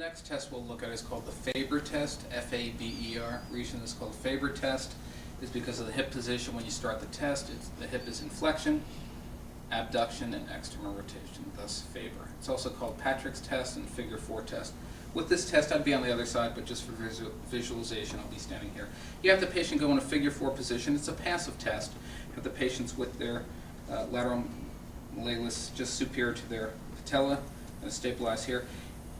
next test we'll look at is called the FABER Test, F-A-B-E-R. Reason it's called FABER Test is because of the hip position when you start the test. The hip is in flexion, abduction, and external rotation, thus FABER. It's also called Patrick's Test and Figure 4 Test. With this test, I'd be on the other side, but just for visualization, I'll be standing here. You have the patient go in a Figure 4 position. It's a passive test. You have the patients with their lateral malleolus just superior to their patella, and stabilize here.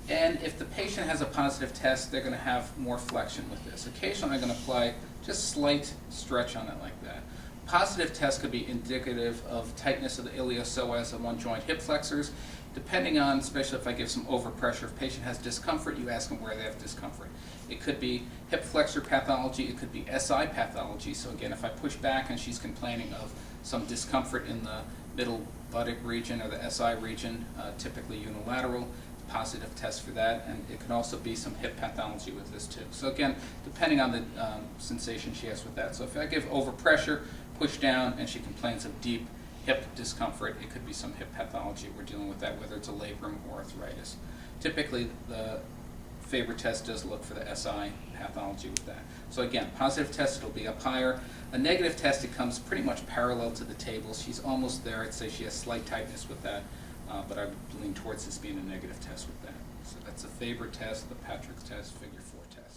And if the patient has a positive test, they're going to have more flexion with this. Occasionally, I'm going to apply just slight stretch on it like that. Positive test could be indicative of tightness of the iliopsoas and one joint hip flexors. Depending on, especially if I give some overpressure, if the patient has discomfort, you ask them where they have discomfort. It could be hip flexor pathology, it could be SI pathology. So again, if I push back and she's complaining of some discomfort in the middle buttock region or the SI region, typically unilateral, positive test for that, and it can also be some hip pathology with this too. So again, depending on the sensation she has with that. So if I give overpressure, push down, and she complains of deep hip discomfort, it could be some hip pathology. We're dealing with that, whether it's a labrum or arthritis. Typically, the FABER test does look for the SI pathology with that. So again, positive test, it'll be up higher. A negative test, it comes pretty much parallel to the table. She's almost there. I'd say she has slight tightness with that, but I would lean towards this being a negative test with that. So that's the FABER test, the Patrick's test, Figure 4 test.